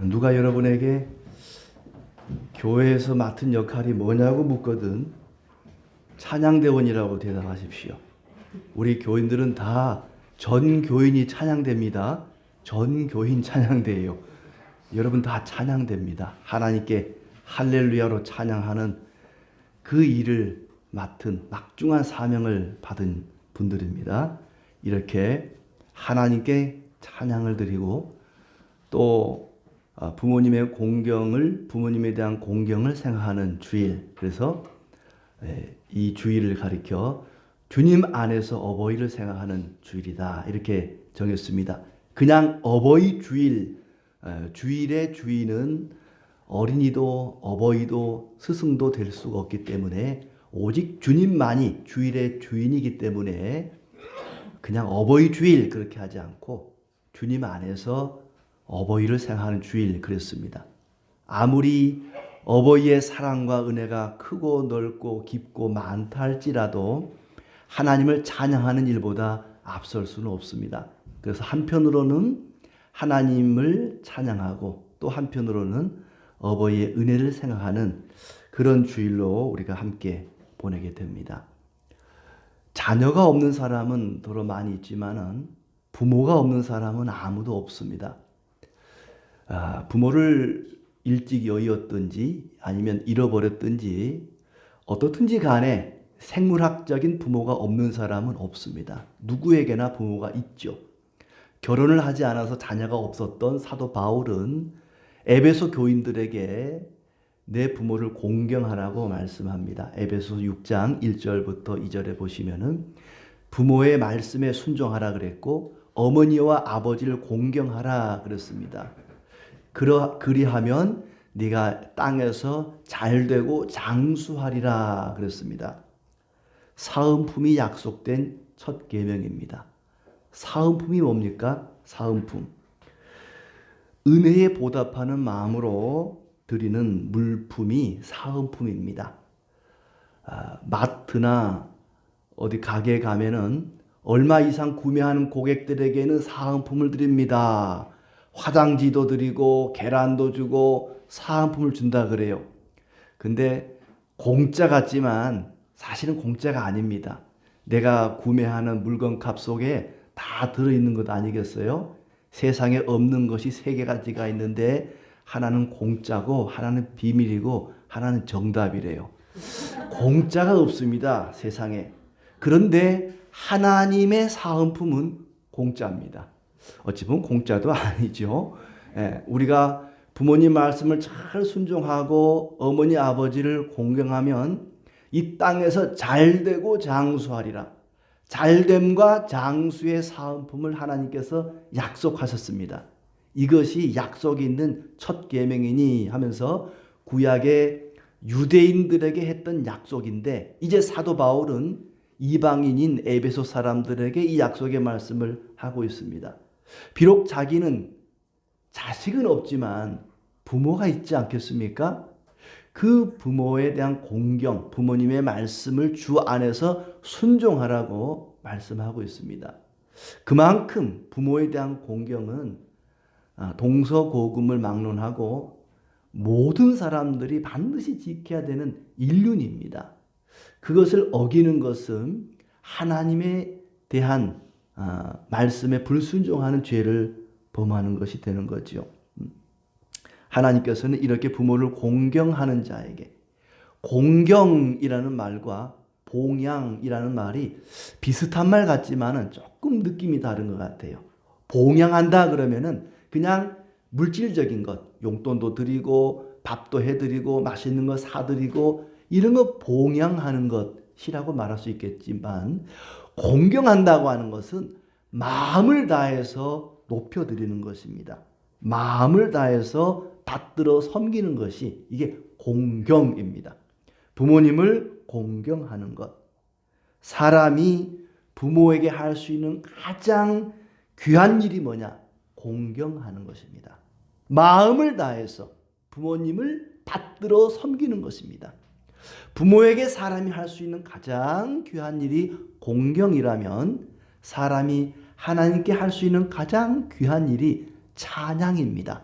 누가 여러분에게 교회에서 맡은 역할이 뭐냐고 묻거든 찬양대원이라고 대답하십시오. 우리 교인들은 다 전 교인이 찬양됩니다. 전 교인 찬양대예요. 여러분 다 찬양됩니다. 하나님께 할렐루야로 찬양하는 그 일을 맡은 막중한 사명을 받은 분들입니다. 이렇게 하나님께 찬양을 드리고 또 부모님의 공경을, 부모님에 대한 공경을 생각하는 주일. 그래서 이 주일을 가리켜 주님 안에서 어버이를 생각하는 주일이다, 이렇게 정했습니다. 그냥 어버이 주일, 주일의 주인은 어린이도 어버이도 스승도 될 수가 없기 때문에 오직 주님만이 주일의 주인이기 때문에 그냥 어버이 주일 그렇게 하지 않고 주님 안에서 어버이를 생각하는 주일 그랬습니다. 아무리 어버이의 사랑과 은혜가 크고 넓고 깊고 많다 할지라도 하나님을 찬양하는 일보다 앞설 수는 없습니다. 그래서 한편으로는 하나님을 찬양하고 또 한편으로는 어버이의 은혜를 생각하는 그런 주일로 우리가 함께 보내게 됩니다. 자녀가 없는 사람은 더러 많이 있지만은 부모가 없는 사람은 아무도 없습니다. 부모를 일찍 여의었든지 아니면 잃어버렸든지 어떻든지 간에 생물학적인 부모가 없는 사람은 없습니다. 누구에게나 부모가 있죠. 결혼을 하지 않아서 자녀가 없었던 사도 바울은 에베소 교인들에게 내 부모를 공경하라고 말씀합니다. 에베소 6장 1절부터 2절에 보시면은 부모의 말씀에 순종하라 그랬고 어머니와 아버지를 공경하라 그랬습니다. 그리하면 네가 땅에서 잘되고 장수하리라 그랬습니다. 사은품이 약속된 첫 계명입니다. 사은품이 뭡니까? 사은품. 은혜에 보답하는 마음으로 드리는 물품이 사은품입니다. 마트나 어디 가게에 가면은 얼마 이상 구매하는 고객들에게는 사은품을 드립니다. 화장지도 드리고 계란도 주고 사은품을 준다 그래요. 근데 공짜 같지만 사실은 공짜가 아닙니다. 내가 구매하는 물건값 속에 다 들어있는 것 아니겠어요? 세상에 없는 것이 세 가지가 있는데 하나는 공짜고 하나는 비밀이고 하나는 정답이래요. 공짜가 없습니다, 세상에. 그런데 하나님의 사은품은 공짜입니다. 어찌 보면 공짜도 아니죠. 우리가 부모님 말씀을 잘 순종하고 어머니 아버지를 공경하면 이 땅에서 잘되고 장수하리라. 잘됨과 장수의 사은품을 하나님께서 약속하셨습니다. 이것이 약속이 있는 첫 계명이니 하면서 구약의 유대인들에게 했던 약속인데 이제 사도 바울은 이방인인 에베소 사람들에게 이 약속의 말씀을 하고 있습니다. 비록 자기는 자식은 없지만 부모가 있지 않겠습니까? 그 부모에 대한 공경, 부모님의 말씀을 주 안에서 순종하라고 말씀하고 있습니다. 그만큼 부모에 대한 공경은 동서고금을 막론하고 모든 사람들이 반드시 지켜야 되는 인륜입니다. 그것을 어기는 것은 하나님에 대한 말씀에 불순종하는 죄를 범하는 것이 되는 거죠. 하나님께서는 이렇게 부모를 공경하는 자에게, 공경이라는 말과 봉양이라는 말이 비슷한 말 같지만은 조금 느낌이 다른 것 같아요. 봉양한다 그러면은 그냥 물질적인 것, 용돈도 드리고 밥도 해드리고 맛있는 거 사드리고 이런 거 봉양하는 것이라고 말할 수 있겠지만, 공경한다고 하는 것은 마음을 다해서 높여드리는 것입니다. 마음을 다해서 받들어 섬기는 것이 이게 공경입니다. 부모님을 공경하는 것. 사람이 부모에게 할 수 있는 가장 귀한 일이 뭐냐? 공경하는 것입니다. 마음을 다해서 부모님을 받들어 섬기는 것입니다. 부모에게 사람이 할 수 있는 가장 귀한 일이 공경이라면 사람이 하나님께 할 수 있는 가장 귀한 일이 찬양입니다.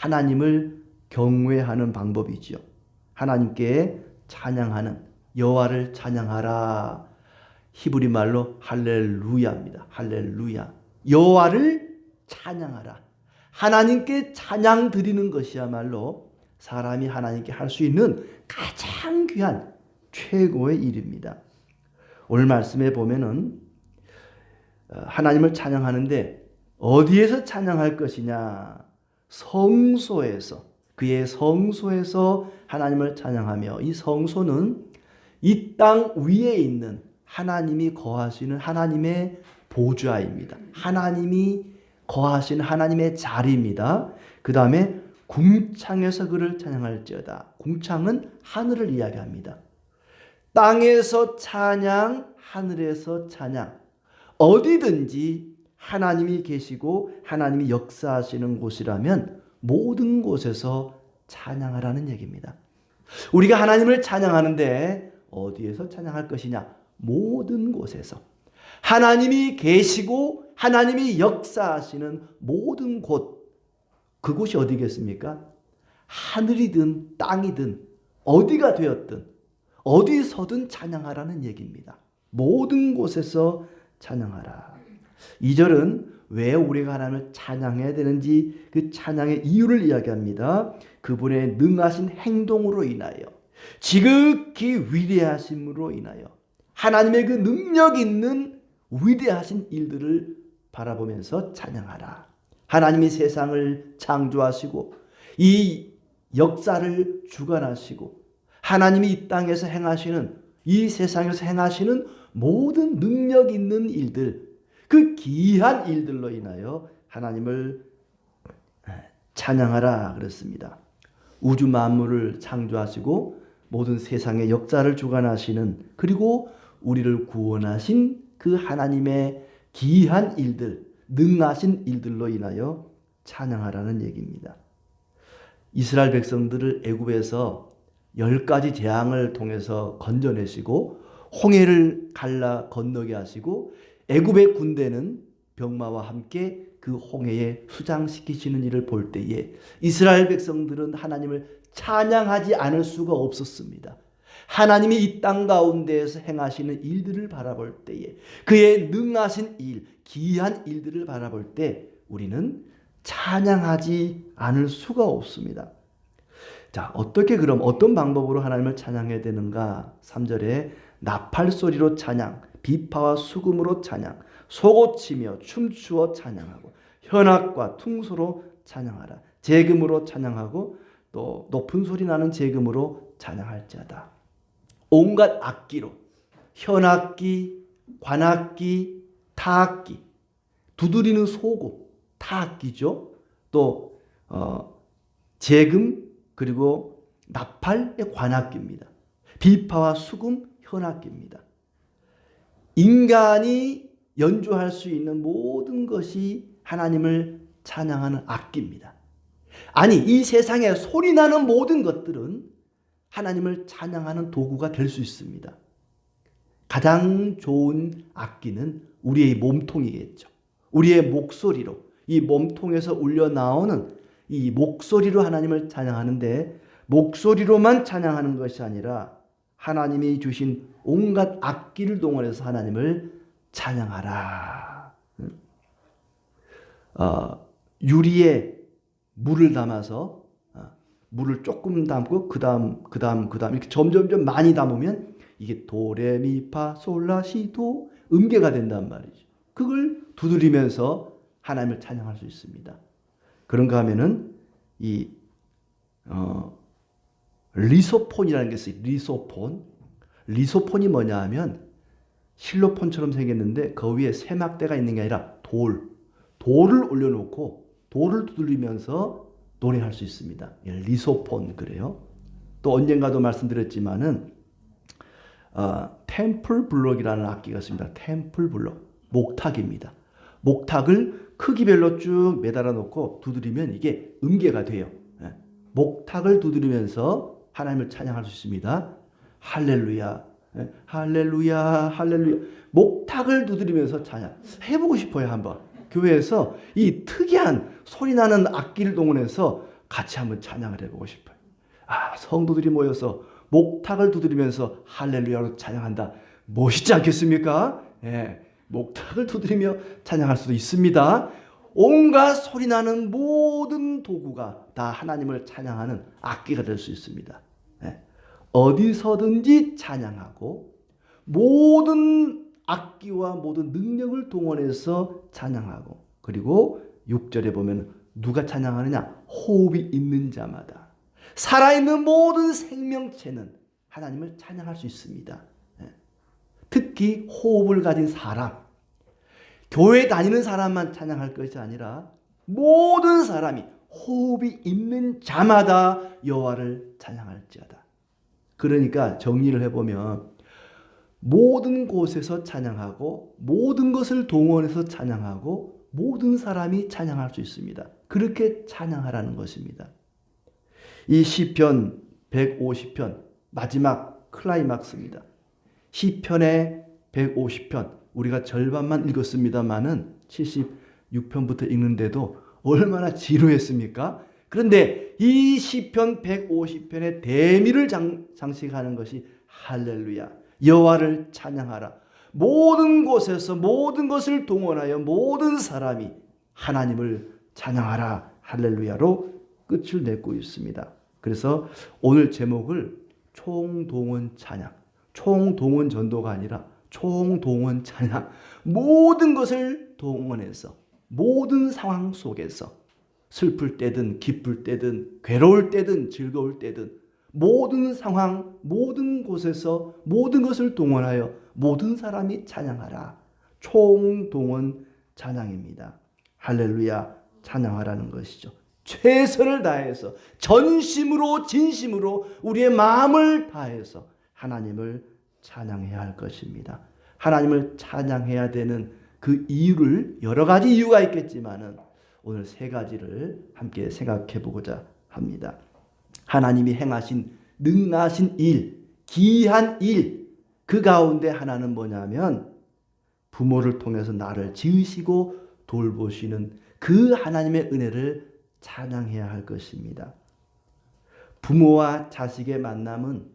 하나님을 경외하는 방법이지요. 하나님께 찬양하는, 여호와를 찬양하라. 히브리 말로 할렐루야입니다. 할렐루야. 여호와를 찬양하라. 하나님께 찬양 드리는 것이야말로 사람이 하나님께 할 수 있는 가장 귀한 최고의 일입니다. 오늘 말씀에 보면은 하나님을 찬양하는데 어디에서 찬양할 것이냐? 성소에서, 그의 성소에서 하나님을 찬양하며, 이 성소는 이 땅 위에 있는 하나님이 거하시는 하나님의 보좌입니다. 하나님이 거하시는 하나님의 자리입니다. 그 다음에 궁창에서 그를 찬양할지어다. 궁창은 하늘을 이야기합니다. 땅에서 찬양, 하늘에서 찬양. 어디든지 하나님이 계시고 하나님이 역사하시는 곳이라면 모든 곳에서 찬양하라는 얘기입니다. 우리가 하나님을 찬양하는데 어디에서 찬양할 것이냐? 모든 곳에서. 하나님이 계시고 하나님이 역사하시는 모든 곳, 그곳이 어디겠습니까? 하늘이든 땅이든 어디가 되었든 어디서든 찬양하라는 얘기입니다. 모든 곳에서 찬양하라. 2절은 왜 우리가 하나님을 찬양해야 되는지 그 찬양의 이유를 이야기합니다. 그분의 능하신 행동으로 인하여, 지극히 위대하심으로 인하여, 하나님의 그 능력 있는 위대하신 일들을 바라보면서 찬양하라. 하나님이 세상을 창조하시고 이 역사를 주관하시고 하나님이 이 땅에서 행하시는, 이 세상에서 행하시는 모든 능력 있는 일들, 그 귀한 일들로 인하여 하나님을 찬양하라 그랬습니다. 우주 만물을 창조하시고 모든 세상의 역사를 주관하시는, 그리고 우리를 구원하신 그 하나님의 귀한 일들, 능하신 일들로 인하여 찬양하라는 얘기입니다. 이스라엘 백성들을 애굽에서 10가지 재앙을 통해서 건져내시고 홍해를 갈라 건너게 하시고 애굽의 군대는 병마와 함께 그 홍해에 수장시키시는 일을 볼 때에 이스라엘 백성들은 하나님을 찬양하지 않을 수가 없었습니다. 하나님이 이 땅 가운데에서 행하시는 일들을 바라볼 때에, 그의 능하신 일, 기이한 일들을 바라볼 때 우리는 찬양하지 않을 수가 없습니다. 자, 어떻게 그럼 어떤 방법으로 하나님을 찬양해야 되는가? 3절에 나팔 소리로 찬양, 비파와 수금으로 찬양, 소고치며 춤추어 찬양하고 현악과 퉁소로 찬양하라. 제금으로 찬양하고 또 높은 소리 나는 제금으로 찬양할지어다. 온갖 악기로, 현악기, 관악기, 타악기, 두드리는 소고, 타악기죠. 또 제금, 그리고 나팔의 관악기입니다. 비파와 수금, 현악기입니다. 인간이 연주할 수 있는 모든 것이 하나님을 찬양하는 악기입니다. 아니, 이 세상에 소리나는 모든 것들은 하나님을 찬양하는 도구가 될 수 있습니다. 가장 좋은 악기는 우리의 몸통이겠죠. 우리의 목소리로, 이 몸통에서 울려 나오는 이 목소리로 하나님을 찬양하는데, 목소리로만 찬양하는 것이 아니라 하나님이 주신 온갖 악기를 동원해서 하나님을 찬양하라. 유리에 물을 담아서 물을 조금 담고 그 다음 이렇게 점점점 많이 담으면 이게 도레미파솔라시도 음계가 된단 말이죠. 그걸 두드리면서 하나님을 찬양할 수 있습니다. 그런가 하면은 이 리소폰이라는 게 있어요. 리소폰이 뭐냐 하면 실로폰처럼 생겼는데 그 위에 세막대가 있는 게 아니라 돌을 올려놓고 돌을 두드리면서 노래할 수 있습니다. 리소폰 그래요. 또 언젠가도 말씀드렸지만은 템플 블록이라는 악기가 있습니다. 템플 블록, 목탁입니다. 목탁을 크기별로 쭉 매달아 놓고 두드리면 이게 음계가 돼요. 목탁을 두드리면서 하나님을 찬양할 수 있습니다. 할렐루야, 할렐루야, 할렐루야. 목탁을 두드리면서 찬양 해보고 싶어요. 한번 교회에서 이 특이한 소리나는 악기를 동원해서 같이 한번 찬양을 해보고 싶어요. 성도들이 모여서 목탁을 두드리면서 할렐루야로 찬양한다. 멋있지 않겠습니까? 예, 목탁을 두드리며 찬양할 수도 있습니다. 온갖 소리나는 모든 도구가 다 하나님을 찬양하는 악기가 될 수 있습니다. 예, 어디서든지 찬양하고 모든 악기와 모든 능력을 동원해서 찬양하고, 그리고 6절에 보면 누가 찬양하느냐? 호흡이 있는 자마다. 살아있는 모든 생명체는 하나님을 찬양할 수 있습니다. 특히 호흡을 가진 사람, 교회 다니는 사람만 찬양할 것이 아니라 모든 사람이 호흡이 있는 자마다 여호와를 찬양할지어다. 그러니까 정리를 해보면 모든 곳에서 찬양하고 모든 것을 동원해서 찬양하고 모든 사람이 찬양할 수 있습니다. 그렇게 찬양하라는 것입니다. 이 시편 150편 마지막 클라이막스입니다. 시편의 150편 우리가 절반만 읽었습니다마는 76편부터 읽는데도 얼마나 지루했습니까? 그런데 이 시편 150편의 대미를 장식하는 것이 할렐루야, 여호와를 찬양하라. 모든 곳에서 모든 것을 동원하여 모든 사람이 하나님을 찬양하라, 할렐루야로 끝을 맺고 있습니다. 그래서 오늘 제목을 총동원 찬양, 총동원 전도가 아니라 총동원 찬양, 모든 것을 동원해서 모든 상황 속에서 슬플 때든 기쁠 때든 괴로울 때든 즐거울 때든 모든 상황 모든 곳에서 모든 것을 동원하여 모든 사람이 찬양하라. 총동원 찬양입니다. 할렐루야 찬양하라는 것이죠. 최선을 다해서 전심으로 진심으로 우리의 마음을 다해서 하나님을 찬양해야 할 것입니다. 하나님을 찬양해야 되는 그 이유를 여러 가지 이유가 있겠지만은 오늘 세 가지를 함께 생각해 보고자 합니다. 하나님이 행하신 능하신 일, 기이한 일, 그 가운데 하나는 뭐냐면 부모를 통해서 나를 지으시고 돌보시는 그 하나님의 은혜를 찬양해야 할 것입니다. 부모와 자식의 만남은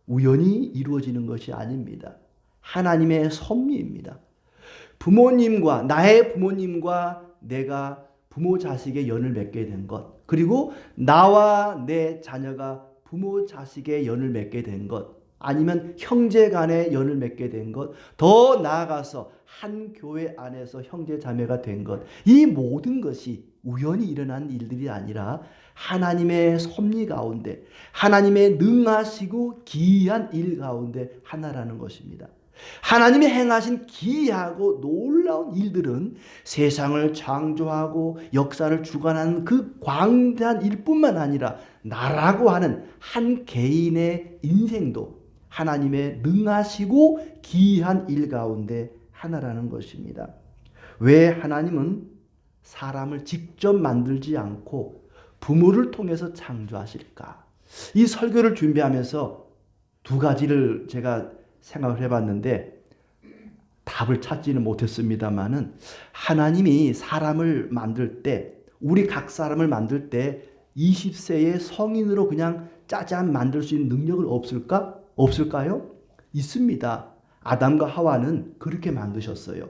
우연히 이루어지는 것이 아닙니다. 하나님의 섭리입니다. 부모님과 나의 부모님과 내가 부모 자식의 연을 맺게 된 것, 그리고 나와 내 자녀가 부모 자식의 연을 맺게 된 것, 아니면 형제 간의 연을 맺게 된 것, 더 나아가서 한 교회 안에서 형제 자매가 된 것, 이 모든 것이 우연히 일어난 일들이 아니라 하나님의 섭리 가운데 하나님의 능하시고 기이한 일 가운데 하나라는 것입니다. 하나님이 행하신 기이하고 놀라운 일들은 세상을 창조하고 역사를 주관하는 그 광대한 일뿐만 아니라 나라고 하는 한 개인의 인생도 하나님의 능하시고 기이한 일 가운데 하나라는 것입니다. 왜 하나님은 사람을 직접 만들지 않고 부모를 통해서 창조하실까? 이 설교를 준비하면서 두 가지를 제가 생각을 해봤는데 답을 찾지는 못했습니다만은 하나님이 사람을 만들 때, 우리 각 사람을 만들 때 20세의 성인으로 그냥 짜잔 만들 수 있는 능력은 없을까? 없을까요? 있습니다. 아담과 하와는 그렇게 만드셨어요.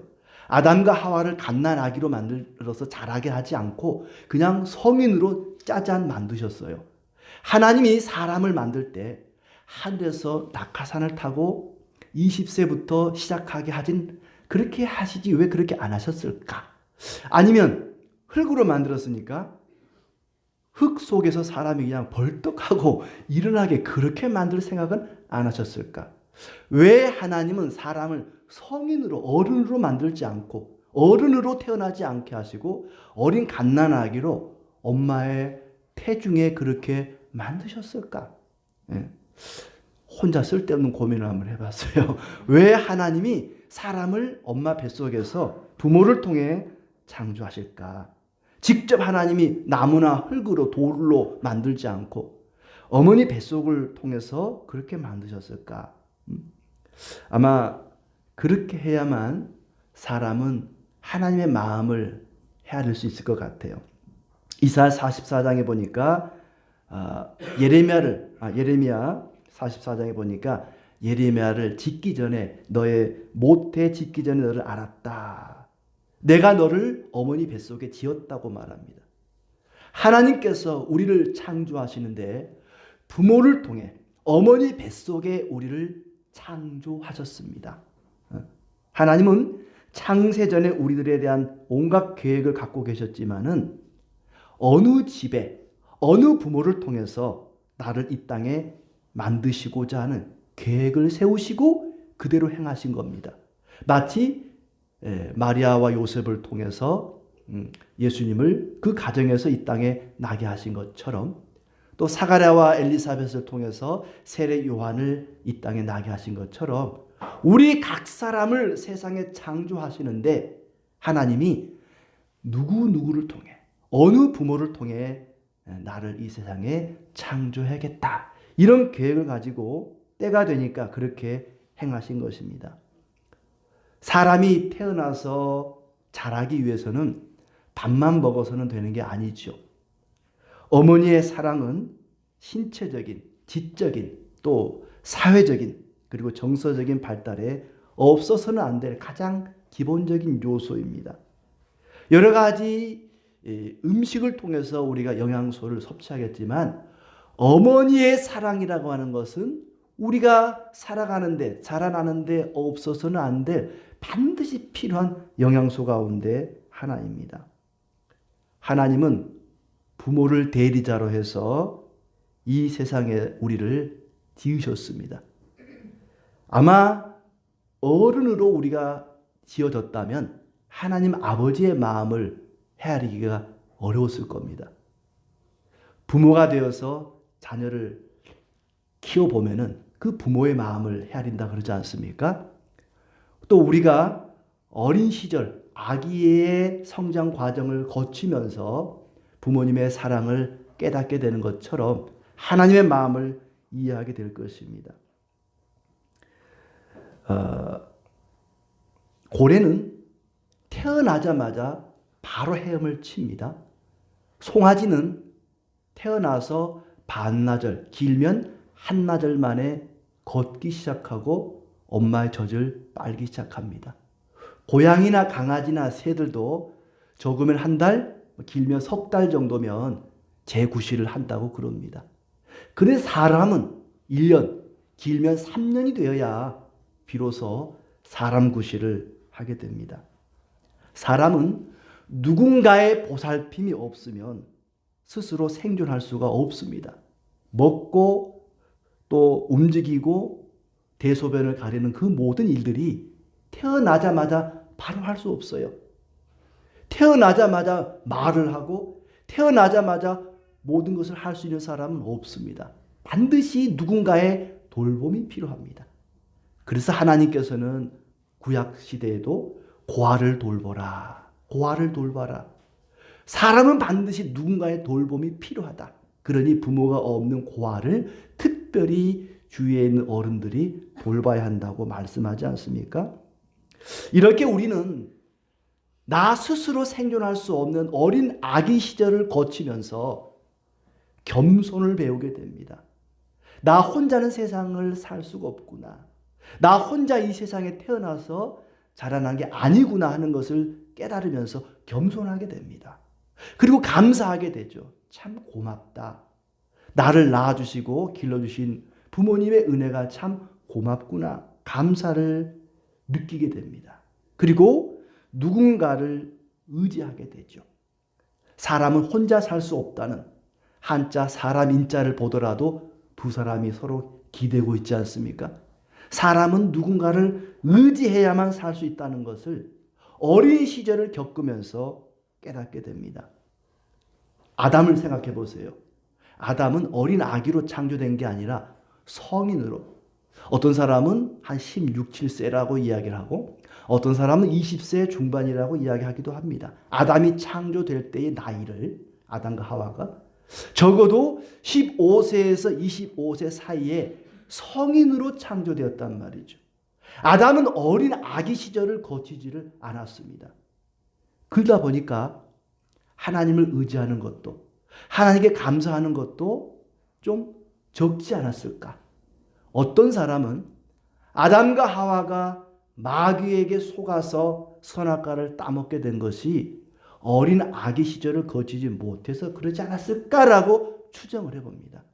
아담과 하와를 갓난아기로 만들어서 자라게 하지 않고 그냥 성인으로 짜잔 만드셨어요. 하나님이 사람을 만들 때 하늘에서 낙하산을 타고 20세부터 시작하게 하진 그렇게 하시지 왜 그렇게 안 하셨을까? 아니면 흙으로 만들었으니까 흙 속에서 사람이 그냥 벌떡하고 일어나게 그렇게 만들 생각은 안 하셨을까? 왜 하나님은 사람을 성인으로 어른으로 만들지 않고 어른으로 태어나지 않게 하시고 어린 갓난아기로 엄마의 태중에 그렇게 만드셨을까? 예. 혼자 쓸데없는 고민을 한번 해봤어요. 왜 하나님이 사람을 엄마 뱃속에서 부모를 통해 창조하실까? 직접 하나님이 나무나 흙으로 돌로 만들지 않고 어머니 뱃속을 통해서 그렇게 만드셨을까? 아마 그렇게 해야만 사람은 하나님의 마음을 헤아릴 수 있을 것 같아요. 이사야 44장에 보니까 예레미야 44장에 보니까 예레미야를 짓기 전에 너의 모태 짓기 전에 너를 알았다. 내가 너를 어머니 뱃속에 지었다고 말합니다. 하나님께서 우리를 창조하시는데 부모를 통해 어머니 뱃속에 우리를 창조하셨습니다. 하나님은 창세전에 우리들에 대한 온갖 계획을 갖고 계셨지만은 어느 집에 어느 부모를 통해서 나를 이 땅에 만드시고자 하는 계획을 세우시고 그대로 행하신 겁니다. 마치 마리아와 요셉을 통해서 예수님을 그 가정에서 이 땅에 나게 하신 것처럼 또 사가랴와 엘리사벳을 통해서 세례 요한을 이 땅에 나게 하신 것처럼 우리 각 사람을 세상에 창조하시는데 하나님이 누구누구를 통해 어느 부모를 통해 나를 이 세상에 창조해야겠다. 이런 계획을 가지고 때가 되니까 그렇게 행하신 것입니다. 사람이 태어나서 자라기 위해서는 밥만 먹어서는 되는 게 아니죠. 어머니의 사랑은 신체적인, 지적인, 또 사회적인 그리고 정서적인 발달에 없어서는 안 될 가장 기본적인 요소입니다. 여러 가지 음식을 통해서 우리가 영양소를 섭취하겠지만 어머니의 사랑이라고 하는 것은 우리가 살아가는데 자라나는데 없어서는 안 될 반드시 필요한 영양소 가운데 하나입니다. 하나님은 부모를 대리자로 해서 이 세상에 우리를 지으셨습니다. 아마 어른으로 우리가 지어졌다면 하나님 아버지의 마음을 헤아리기가 어려웠을 겁니다. 부모가 되어서 자녀를 키워보면은 그 부모의 마음을 헤아린다 그러지 않습니까? 또 우리가 어린 시절 아기의 성장 과정을 거치면서 부모님의 사랑을 깨닫게 되는 것처럼 하나님의 마음을 이해하게 될 것입니다. 고래는 태어나자마자 바로 헤엄을 칩니다. 송아지는 태어나서 반나절, 길면 한나절 만에 걷기 시작하고 엄마의 젖을 빨기 시작합니다. 고양이나 강아지나 새들도 적으면 한 달, 길면 석 달 정도면 재구실을 한다고 그럽니다. 그래서 사람은 1년, 길면 3년이 되어야 비로소 사람 구실을 하게 됩니다. 사람은 누군가의 보살핌이 없으면 스스로 생존할 수가 없습니다. 먹고 또 움직이고 대소변을 가리는 그 모든 일들이 태어나자마자 바로 할 수 없어요. 태어나자마자 말을 하고 태어나자마자 모든 것을 할 수 있는 사람은 없습니다. 반드시 누군가의 돌봄이 필요합니다. 그래서 하나님께서는 구약 시대에도 고아를 돌보라. 고아를 돌봐라. 사람은 반드시 누군가의 돌봄이 필요하다. 그러니 부모가 없는 고아를 특별히 주위에 있는 어른들이 돌봐야 한다고 말씀하지 않습니까? 이렇게 우리는 나 스스로 생존할 수 없는 어린 아기 시절을 거치면서 겸손을 배우게 됩니다. 나 혼자는 세상을 살 수가 없구나. 나 혼자 이 세상에 태어나서 자라난 게 아니구나 하는 것을 깨달으면서 겸손하게 됩니다. 그리고 감사하게 되죠. 참 고맙다. 나를 낳아주시고 길러주신 부모님의 은혜가 참 고맙구나. 감사를 느끼게 됩니다. 그리고 누군가를 의지하게 되죠. 사람은 혼자 살 수 없다는 한자 사람 인자를 보더라도 두 사람이 서로 기대고 있지 않습니까? 사람은 누군가를 의지해야만 살 수 있다는 것을 어린 시절을 겪으면서 깨닫게 됩니다. 아담을 생각해 보세요. 아담은 어린 아기로 창조된 게 아니라 성인으로. 어떤 사람은 한 16, 17세라고 이야기를 하고 어떤 사람은 20세 중반이라고 이야기하기도 합니다. 아담이 창조될 때의 나이를 아담과 하와가 적어도 15세에서 25세 사이에 성인으로 창조되었단 말이죠. 아담은 어린 아기 시절을 거치지를 않았습니다. 그러다 보니까 하나님을 의지하는 것도, 하나님께 감사하는 것도 좀 적지 않았을까? 어떤 사람은 아담과 하와가 마귀에게 속아서 선악과를 따먹게 된 것이 어린 아기 시절을 거치지 못해서 그러지 않았을까라고 추정을 해봅니다.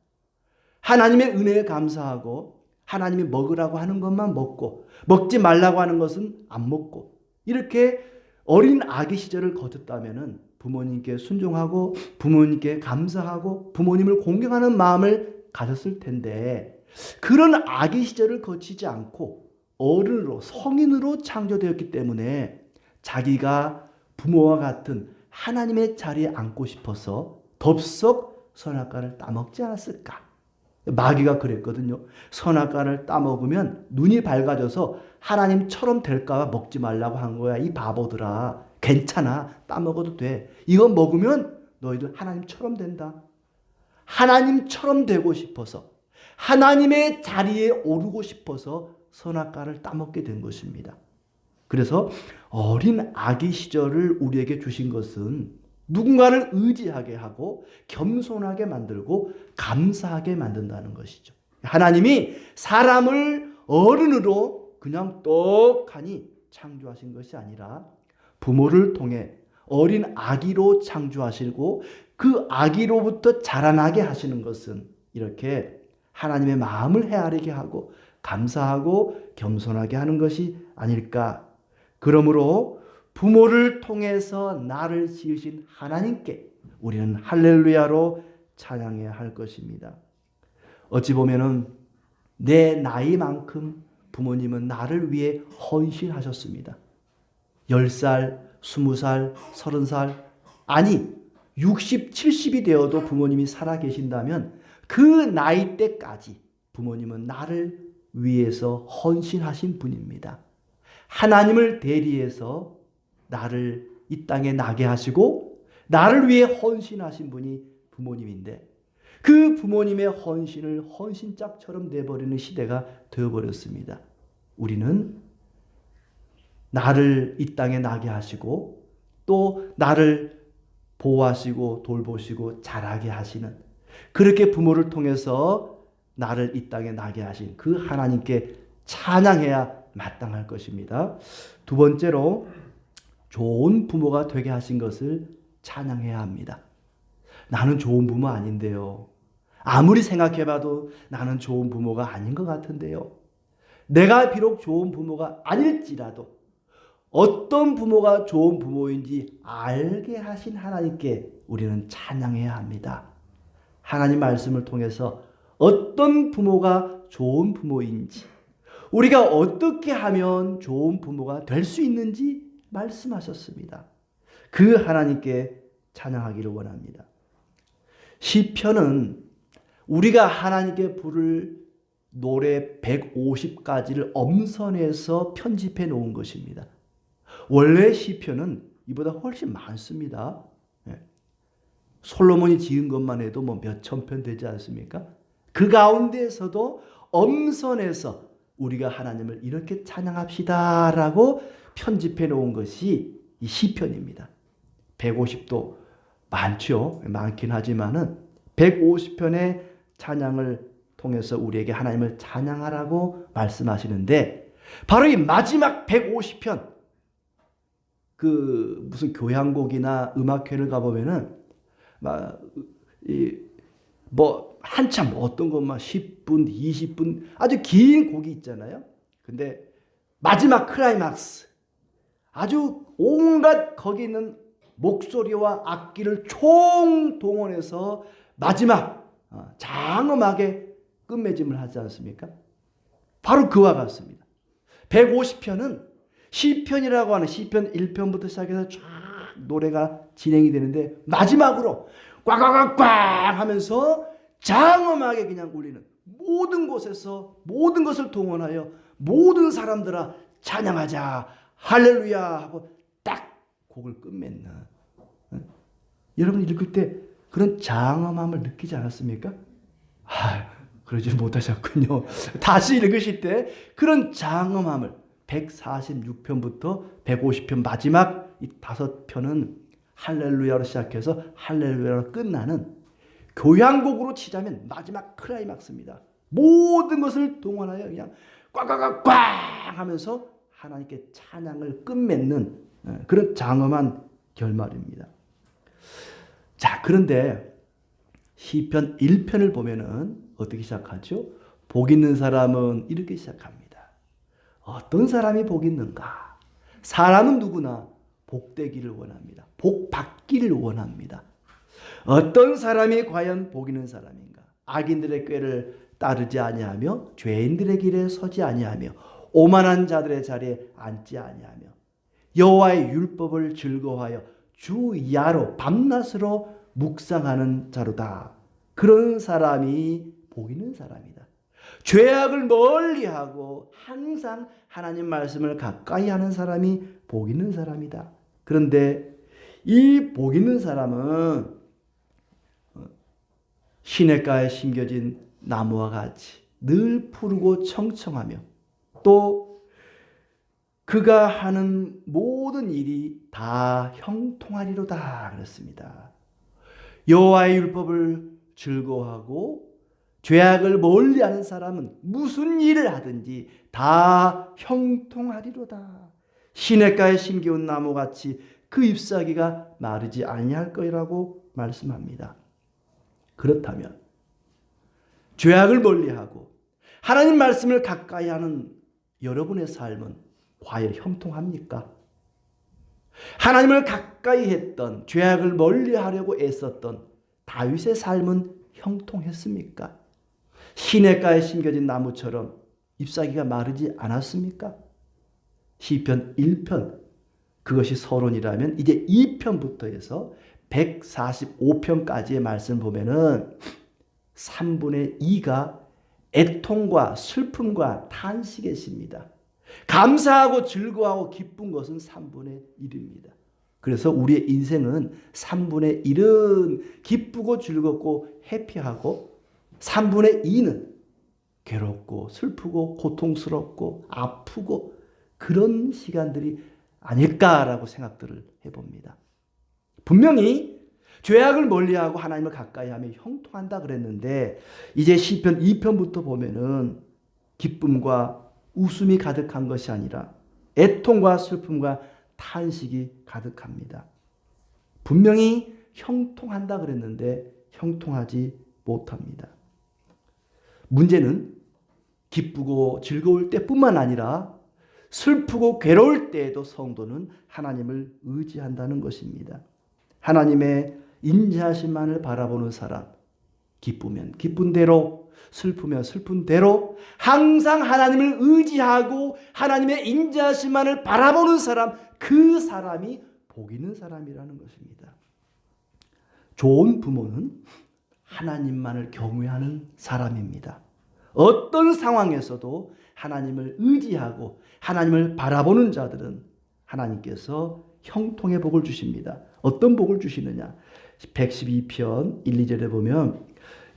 하나님의 은혜에 감사하고 하나님이 먹으라고 하는 것만 먹고 먹지 말라고 하는 것은 안 먹고 이렇게 어린 아기 시절을 거쳤다면 부모님께 순종하고 부모님께 감사하고 부모님을 공경하는 마음을 가졌을 텐데 그런 아기 시절을 거치지 않고 어른으로 성인으로 창조되었기 때문에 자기가 부모와 같은 하나님의 자리에 앉고 싶어서 덥석 선악과를 따먹지 않았을까? 마귀가 그랬거든요. 선악과를 따먹으면 눈이 밝아져서 하나님처럼 될까 봐 먹지 말라고 한 거야. 이 바보들아. 괜찮아. 따먹어도 돼. 이거 먹으면 너희들 하나님처럼 된다. 하나님처럼 되고 싶어서 하나님의 자리에 오르고 싶어서 선악과를 따먹게 된 것입니다. 그래서 어린 아기 시절을 우리에게 주신 것은 누군가를 의지하게 하고 겸손하게 만들고 감사하게 만든다는 것이죠. 하나님이 사람을 어른으로 그냥 똑하니 창조하신 것이 아니라 부모를 통해 어린 아기로 창조하시고 그 아기로부터 자라나게 하시는 것은 이렇게 하나님의 마음을 헤아리게 하고 감사하고 겸손하게 하는 것이 아닐까. 그러므로 부모를 통해서 나를 지으신 하나님께 우리는 할렐루야로 찬양해야 할 것입니다. 어찌 보면은 내 나이만큼 부모님은 나를 위해 헌신하셨습니다. 10살, 20살, 30살, 아니 60, 70이 되어도 부모님이 살아계신다면 그 나이 때까지 부모님은 나를 위해서 헌신하신 분입니다. 하나님을 대리해서 나를 이 땅에 나게 하시고 나를 위해 헌신하신 분이 부모님인데 그 부모님의 헌신을 헌신짝처럼 내버리는 시대가 되어버렸습니다. 우리는 나를 이 땅에 나게 하시고 또 나를 보호하시고 돌보시고 자라게 하시는 그렇게 부모를 통해서 나를 이 땅에 나게 하신 그 하나님께 찬양해야 마땅할 것입니다. 두 번째로 좋은 부모가 되게 하신 것을 찬양해야 합니다. 나는 좋은 부모 아닌데요. 아무리 생각해봐도 나는 좋은 부모가 아닌 것 같은데요. 내가 비록 좋은 부모가 아닐지라도 어떤 부모가 좋은 부모인지 알게 하신 하나님께 우리는 찬양해야 합니다. 하나님 말씀을 통해서 어떤 부모가 좋은 부모인지 우리가 어떻게 하면 좋은 부모가 될 수 있는지 말씀하셨습니다. 그 하나님께 찬양하기를 원합니다. 시편은 우리가 하나님께 부를 노래 150가지를 엄선해서 편집해 놓은 것입니다. 원래 시편은 이보다 훨씬 많습니다. 솔로몬이 지은 것만 해도 뭐 몇천 편 되지 않습니까? 그 가운데에서도 엄선해서 우리가 하나님을 이렇게 찬양합시다라고 편집해 놓은 것이 이 시편입니다. 150도 많죠. 많긴 하지만은 150편의 찬양을 통해서 우리에게 하나님을 찬양하라고 말씀하시는데 바로 이 마지막 150편 그 무슨 교향곡이나 음악회를 가보면은 뭐 한참 어떤 것만 10분, 20분 아주 긴 곡이 있잖아요. 근데 마지막 클라이막스 아주 온갖 거기 있는 목소리와 악기를 총동원해서 마지막 장엄하게 끝맺음을 하지 않습니까? 바로 그와 같습니다. 150편은 시편이라고 하는 시편 1편부터 시작해서 쫙 노래가 진행이 되는데 마지막으로 꽉꽉꽉꽉 하면서 장엄하게 그냥 울리는 모든 곳에서 모든 것을 동원하여 모든 사람들아 찬양하자 할렐루야 하고 딱 곡을 끝맺는 여러분 읽을 때 그런 장엄함을 느끼지 않았습니까? 그러지 못하셨군요. 다시 읽으실 때 그런 장엄함을 146편부터 150편 마지막 이 5편은 할렐루야로 시작해서 할렐루야로 끝나는 교향곡으로 치자면 마지막 클라이막스입니다. 모든 것을 동원하여 그냥 꽉꽉꽉 하면서 하나님께 찬양을 끝맺는 그런 장엄한 결말입니다. 자, 그런데 시편 1편을 보면은 어떻게 시작하죠? 복 있는 사람은 이렇게 시작합니다. 어떤 사람이 복 있는가? 사람은 누구나 복되기를 원합니다. 복 받기를 원합니다. 어떤 사람이 과연 복 있는 사람인가? 악인들의 꾀를 따르지 아니하며 죄인들의 길에 서지 아니하며 오만한 자들의 자리에 앉지 아니하며 여호와의 율법을 즐거워하여 주 야로 밤낮으로 묵상하는 자로다. 그런 사람이 복 있는 사람이다. 죄악을 멀리하고 항상 하나님 말씀을 가까이 하는 사람이 복 있는 사람이다. 그런데 이 복 있는 사람은 시냇가에 심겨진 나무와 같이 늘 푸르고 청청하며 또 그가 하는 모든 일이 다 형통하리로다 그랬습니다. 여호와의 율법을 즐거워하고 죄악을 멀리하는 사람은 무슨 일을 하든지 다 형통하리로다. 시냇가에 심겨온 나무같이 그 잎사귀가 마르지 아니할 거라고 말씀합니다. 그렇다면 죄악을 멀리하고 하나님 말씀을 가까이 하는 여러분의 삶은 과연 형통합니까? 하나님을 가까이 했던 죄악을 멀리하려고 애썼던 다윗의 삶은 형통했습니까? 시냇가에 심겨진 나무처럼 잎사귀가 마르지 않았습니까? 시편 1편 그것이 서론이라면 이제 2편부터 해서 145편까지의 말씀 보면은 3분의 2가 애통과 슬픔과 탄식의 시입니다. 감사하고 즐거워하고 기쁜 것은 3분의 1입니다. 그래서 우리의 인생은 3분의 1은 기쁘고 즐겁고 해피하고 3분의 2는 괴롭고 슬프고 고통스럽고 아프고 그런 시간들이 아닐까라고 생각들을 해봅니다. 분명히 죄악을 멀리하고 하나님을 가까이하며 형통한다 그랬는데 이제 시편 2편부터 보면은 기쁨과 웃음이 가득한 것이 아니라 애통과 슬픔과 탄식이 가득합니다. 분명히 형통한다 그랬는데 형통하지 못합니다. 문제는 기쁘고 즐거울 때뿐만 아니라 슬프고 괴로울 때에도 성도는 하나님을 의지한다는 것입니다. 하나님의 인자하심만을 바라보는 사람, 기쁘면 기쁜 대로, 슬프면 슬픈 대로 항상 하나님을 의지하고 하나님의 인자하심만을 바라보는 사람, 그 사람이 복 있는 사람이라는 것입니다. 좋은 부모는 하나님만을 경외하는 사람입니다. 어떤 상황에서도 하나님을 의지하고 하나님을 바라보는 자들은 하나님께서 형통의 복을 주십니다. 어떤 복을 주시느냐? 112편 1, 2절에 보면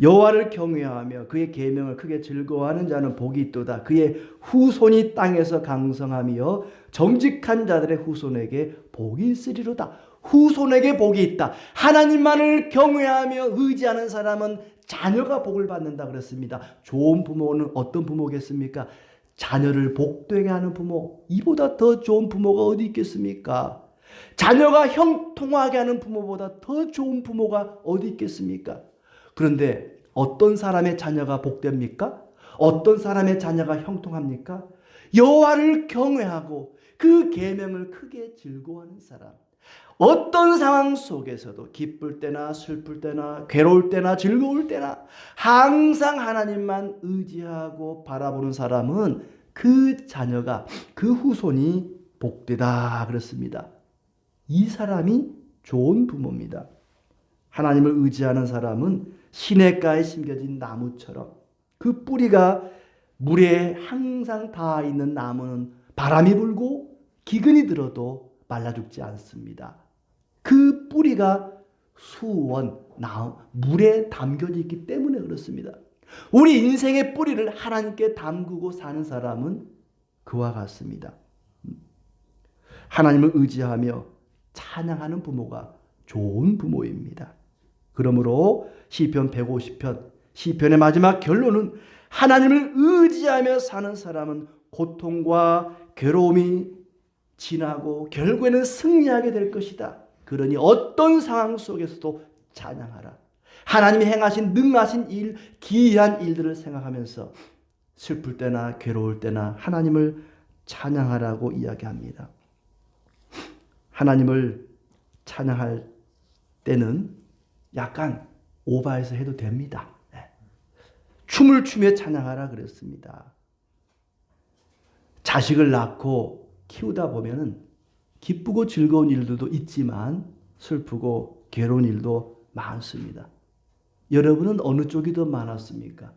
여호와를 경외하며 그의 계명을 크게 즐거워하는 자는 복이 있도다. 그의 후손이 땅에서 강성하며 정직한 자들의 후손에게 복이 있으리로다. 후손에게 복이 있다. 하나님만을 경외하며 의지하는 사람은 자녀가 복을 받는다 그랬습니다. 좋은 부모는 어떤 부모겠습니까? 자녀를 복되게 하는 부모, 이보다 더 좋은 부모가 어디 있겠습니까? 자녀가 형통하게 하는 부모보다 더 좋은 부모가 어디 있겠습니까? 그런데 어떤 사람의 자녀가 복됩니까? 어떤 사람의 자녀가 형통합니까? 여호와를 경외하고 그 계명을 크게 즐거워하는 사람. 어떤 상황 속에서도 기쁠 때나 슬플 때나 괴로울 때나 즐거울 때나 항상 하나님만 의지하고 바라보는 사람은 그 자녀가, 그 후손이 복되다 그랬습니다. 이 사람이 좋은 부모입니다. 하나님을 의지하는 사람은 시냇가에 심겨진 나무처럼 그 뿌리가 물에 항상 닿아 있는 나무는 바람이 불고 기근이 들어도 말라 죽지 않습니다. 그 뿌리가 수원, 물에 담겨져 있기 때문에 그렇습니다. 우리 인생의 뿌리를 하나님께 담그고 사는 사람은 그와 같습니다. 하나님을 의지하며 찬양하는 부모가 좋은 부모입니다. 그러므로 시편 150편, 시편의 마지막 결론은 하나님을 의지하며 사는 사람은 고통과 괴로움이 지나고 결국에는 승리하게 될 것이다. 그러니 어떤 상황 속에서도 찬양하라. 하나님이 행하신 능하신 일, 기이한 일들을 생각하면서 슬플 때나 괴로울 때나 하나님을 찬양하라고 이야기합니다. 하나님을 찬양할 때는 약간 오바해서 해도 됩니다. 춤을 추며 찬양하라 그랬습니다. 자식을 낳고 키우다 보면은 기쁘고 즐거운 일들도 있지만 슬프고 괴로운 일도 많습니다. 여러분은 어느 쪽이 더 많았습니까?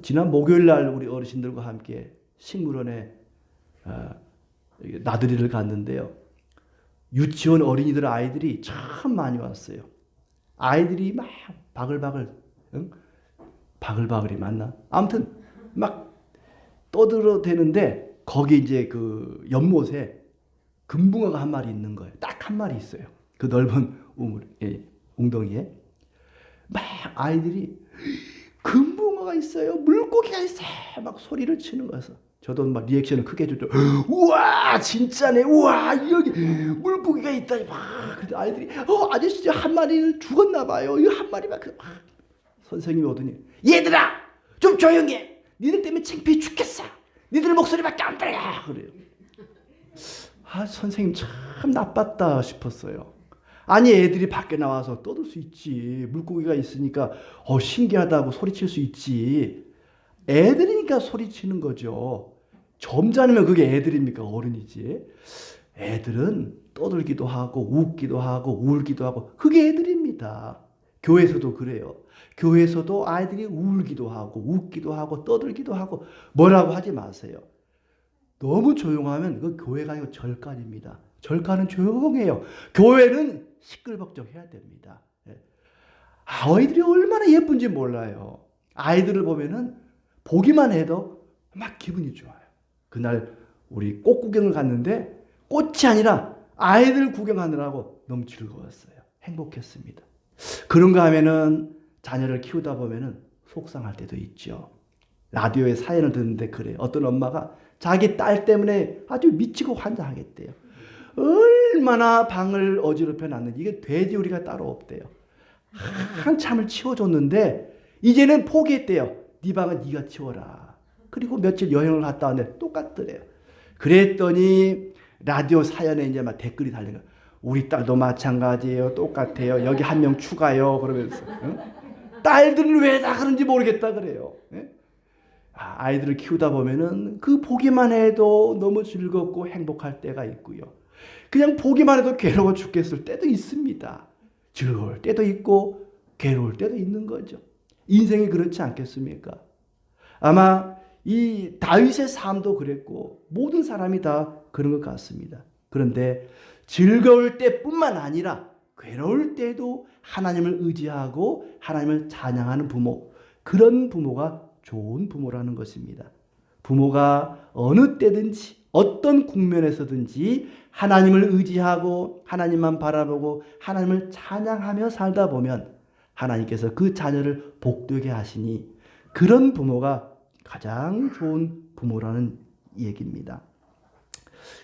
지난 목요일 날 우리 어르신들과 함께 식물원에 나들이를 갔는데요. 유치원 어린이들 아이들이 참 많이 왔어요. 아이들이 막 바글바글, 응? 바글바글이 맞나? 아무튼 막 떠들어대는데 거기 이제 그 연못에 금붕어가 한 마리 있는 거예요. 딱 한 마리 있어요. 그 넓은 웅덩이에 막 아이들이 금붕어가 있어요. 물고기가 있어요. 막 소리를 치는 거였어. 저도 막 리액션을 크게 해줬죠. 우와 진짜네. 우와 여기 물고기가 있다. 막 아이들이 아저씨 한 마리는 죽었나 봐요. 이거 한 마리만 선생님이 오더니 얘들아 좀 조용히 해. 니들 때문에 창피해 죽겠어. 니들 목소리밖에 안 들려. 그래요. 선생님 참 나빴다 싶었어요. 아니 애들이 밖에 나와서 떠들 수 있지. 물고기가 있으니까 신기하다고 소리칠 수 있지. 애들이니까 소리치는 거죠. 점잖으면 그게 애들입니까? 어른이지. 애들은 떠들기도 하고 웃기도 하고 울기도 하고 그게 애들입니다. 교회에서도 그래요. 교회에서도 아이들이 울기도 하고 웃기도 하고 떠들기도 하고 뭐라고 하지 마세요. 너무 조용하면 그 교회가 아니고 절간입니다. 절간은 조용해요. 교회는 시끌벅적해야 됩니다. 아이들이 얼마나 예쁜지 몰라요. 아이들을 보면은 보기만 해도 막 기분이 좋아요. 그날 우리 꽃 구경을 갔는데 꽃이 아니라 아이들 구경하느라고 너무 즐거웠어요. 행복했습니다. 그런가 하면은 자녀를 키우다 보면은 속상할 때도 있죠. 라디오에 사연을 듣는데 그래요. 어떤 엄마가 자기 딸 때문에 아주 미치고 환장하겠대요. 얼마나 방을 어지럽혀 놨는지. 이게 돼지우리가 따로 없대요. 한참을 치워줬는데 이제는 포기했대요. 네 방은 네가 치워라. 그리고 며칠 여행을 갔다 왔는데 똑같더래요. 그랬더니 라디오 사연에 이제 막 댓글이 달린 거예요. 우리 딸도 마찬가지예요. 똑같아요. 여기 한 명 추가요. 그러면서 응? 딸들은 왜 다 그런지 모르겠다 그래요. 예? 아이들을 키우다 보면은 그 보기만 해도 너무 즐겁고 행복할 때가 있고요. 그냥 보기만 해도 괴로워 죽겠을 때도 있습니다. 즐거울 때도 있고 괴로울 때도 있는 거죠. 인생이 그렇지 않겠습니까? 아마 이 다윗의 삶도 그랬고 모든 사람이 다 그런 것 같습니다. 그런데 즐거울 때뿐만 아니라 괴로울 때도 하나님을 의지하고 하나님을 찬양하는 부모, 그런 부모가 좋은 부모라는 것입니다. 부모가 어느 때든지 어떤 국면에서든지 하나님을 의지하고 하나님만 바라보고 하나님을 찬양하며 살다 보면 하나님께서 그 자녀를 복되게 하시니 그런 부모가 가장 좋은 부모라는 얘기입니다.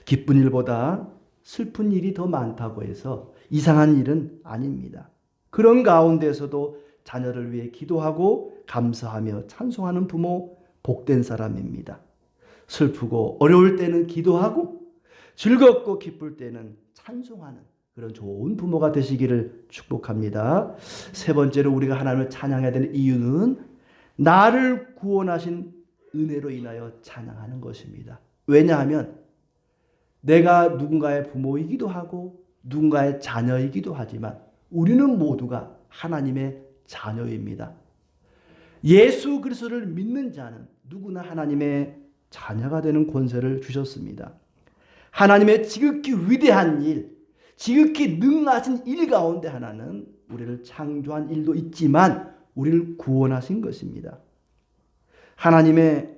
기쁜 일보다 슬픈 일이 더 많다고 해서 이상한 일은 아닙니다. 그런 가운데서도 자녀를 위해 기도하고 감사하며 찬송하는 부모, 복된 사람입니다. 슬프고 어려울 때는 기도하고 즐겁고 기쁠 때는 찬송하는 그런 좋은 부모가 되시기를 축복합니다. 세 번째로 우리가 하나님을 찬양해야 되는 이유는 나를 구원하신 은혜로 인하여 찬양하는 것입니다. 왜냐하면 내가 누군가의 부모이기도 하고 누군가의 자녀이기도 하지만 우리는 모두가 하나님의 자녀입니다. 예수 그리스도를 믿는 자는 누구나 하나님의 자녀가 되는 권세를 주셨습니다. 하나님의 지극히 위대한 일, 지극히 능하신 일 가운데 하나는 우리를 창조한 일도 있지만 우리를 구원하신 것입니다. 하나님의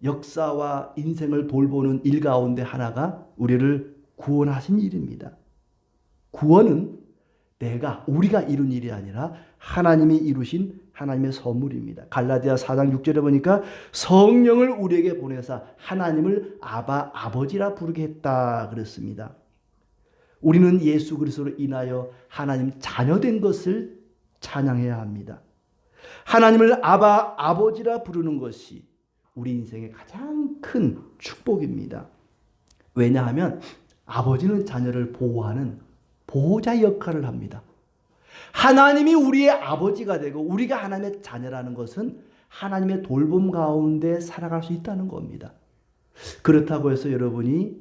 역사와 인생을 돌보는 일 가운데 하나가 우리를 구원하신 일입니다. 구원은 우리가 이룬 일이 아니라 하나님이 이루신 하나님의 선물입니다. 갈라디아 4장 6절에 보니까 성령을 우리에게 보내사 하나님을 아버지라 부르게 했다 그랬습니다. 우리는 예수 그리스도로 인하여 하나님 자녀된 것을 찬양해야 합니다. 하나님을 아버지라 부르는 것이 우리 인생의 가장 큰 축복입니다. 왜냐하면 아버지는 자녀를 보호하는 보호자 역할을 합니다. 하나님이 우리의 아버지가 되고 우리가 하나님의 자녀라는 것은 하나님의 돌봄 가운데 살아갈 수 있다는 겁니다. 그렇다고 해서 여러분이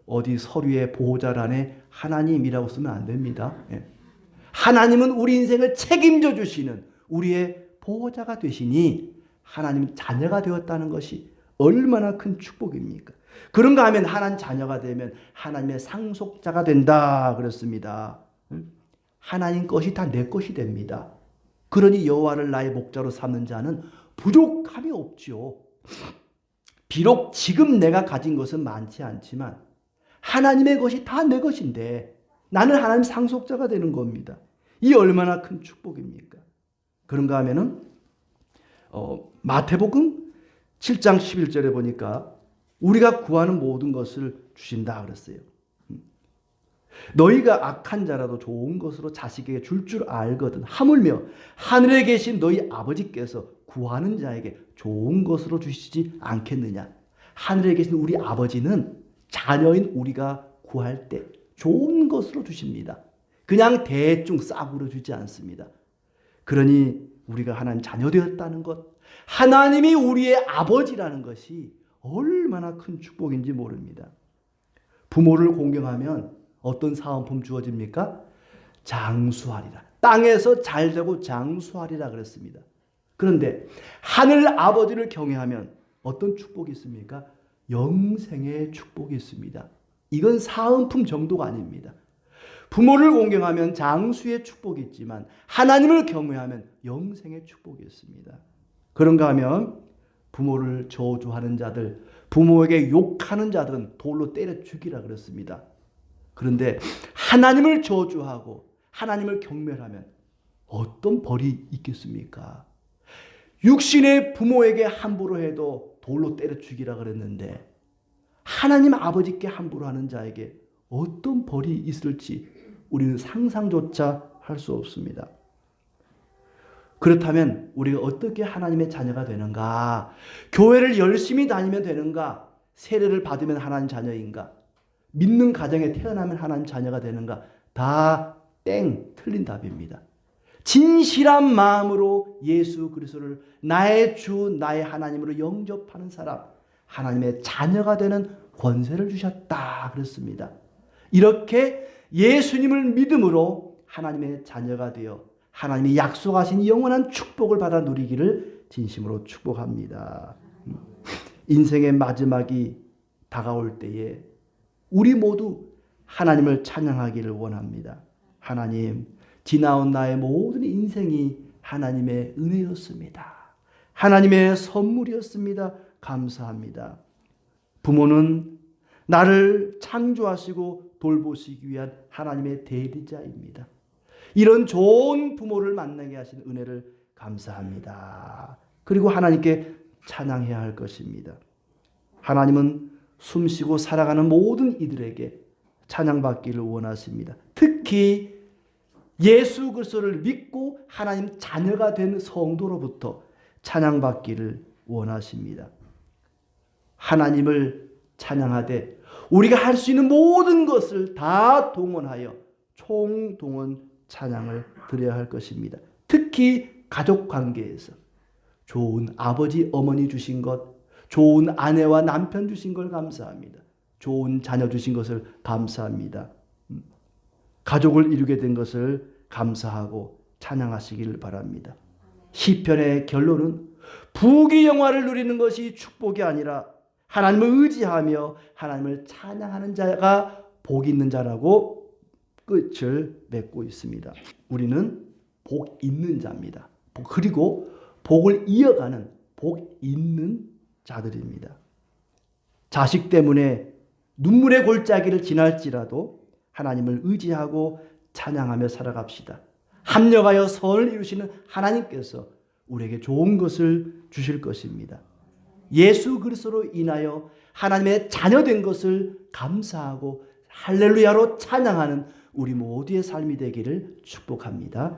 어디 서류에 보호자란에 하나님이라고 쓰면 안 됩니다. 하나님은 우리 인생을 책임져 주시는 우리의 보호자가 되시니 하나님 자녀가 되었다는 것이 얼마나 큰 축복입니까? 그런가 하면 하나님 자녀가 되면 하나님의 상속자가 된다 그랬습니다. 하나님 것이 다 내 것이 됩니다. 그러니 여호와를 나의 목자로 삼는 자는 부족함이 없지요. 비록 지금 내가 가진 것은 많지 않지만 하나님의 것이 다 내 것인데 나는 하나님 상속자가 되는 겁니다. 이 얼마나 큰 축복입니까? 그런가 하면은 마태복음 7장 11절에 보니까 우리가 구하는 모든 것을 주신다 그랬어요. 너희가 악한 자라도 좋은 것으로 자식에게 줄 줄 알거든 하물며 하늘에 계신 너희 아버지께서 구하는 자에게 좋은 것으로 주시지 않겠느냐. 하늘에 계신 우리 아버지는 자녀인 우리가 구할 때 좋은 것으로 주십니다. 그냥 대충 싸구려 주지 않습니다. 그러니 우리가 하나님 자녀 되었다는 것, 하나님이 우리의 아버지라는 것이 얼마나 큰 축복인지 모릅니다. 부모를 공경하면 어떤 사은품 주어집니까? 장수하리라. 땅에서 잘되고 장수하리라 그랬습니다. 그런데 하늘 아버지를 경외하면 어떤 축복이 있습니까? 영생의 축복이 있습니다. 이건 사은품 정도가 아닙니다. 부모를 공경하면 장수의 축복이 있지만 하나님을 경외하면 영생의 축복이 있습니다. 그런가 하면 부모를 저주하는 자들, 부모에게 욕하는 자들은 돌로 때려 죽이라 그랬습니다. 그런데 하나님을 저주하고 하나님을 경멸하면 어떤 벌이 있겠습니까? 육신의 부모에게 함부로 해도 돌로 때려 죽이라 그랬는데 하나님 아버지께 함부로 하는 자에게 어떤 벌이 있을지 우리는 상상조차 할 수 없습니다. 그렇다면 우리가 어떻게 하나님의 자녀가 되는가? 교회를 열심히 다니면 되는가? 세례를 받으면 하나님 자녀인가? 믿는 가정에 태어나면 하나님 자녀가 되는가? 다 틀린 답입니다. 진실한 마음으로 예수 그리스도를 나의 주, 나의 하나님으로 영접하는 사람, 하나님의 자녀가 되는 권세를 주셨다 그랬습니다. 이렇게 예수님을 믿음으로 하나님의 자녀가 되어 하나님이 약속하신 영원한 축복을 받아 누리기를 진심으로 축복합니다. 인생의 마지막이 다가올 때에 우리 모두 하나님을 찬양하기를 원합니다. 하나님, 지나온 나의 모든 인생이 하나님의 은혜였습니다. 하나님의 선물이었습니다. 감사합니다. 부모는 나를 창조하시고 돌보시기 위한 하나님의 대리자입니다. 이런 좋은 부모를 만나게 하신 은혜를 감사합니다. 그리고 하나님께 찬양해야 할 것입니다. 하나님은 숨쉬고 살아가는 모든 이들에게 찬양받기를 원하십니다. 특히 예수 그리스도를 믿고 하나님 자녀가 된 성도로부터 찬양받기를 원하십니다. 하나님을 찬양하되 우리가 할 수 있는 모든 것을 다 동원하여 총동원 찬양을 드려야 할 것입니다. 특히 가족 관계에서 좋은 아버지 어머니 주신 것, 좋은 아내와 남편 주신 걸 감사합니다. 좋은 자녀 주신 것을 감사합니다. 가족을 이루게 된 것을 감사하고 찬양하시기를 바랍니다. 시편의 결론은 부귀영화를 누리는 것이 축복이 아니라 하나님을 의지하며 하나님을 찬양하는 자가 복 있는 자라고 끝을 맺고 있습니다. 우리는 복 있는 자입니다. 그리고 복을 이어가는 복 있는 자들입니다. 자식 때문에 눈물의 골짜기를 지날지라도 하나님을 의지하고 찬양하며 살아갑시다. 합력하여 선을 이루시는 하나님께서 우리에게 좋은 것을 주실 것입니다. 예수 그리스도로 인하여 하나님의 자녀된 것을 감사하고 할렐루야로 찬양하는 우리 모두의 삶이 되기를 축복합니다.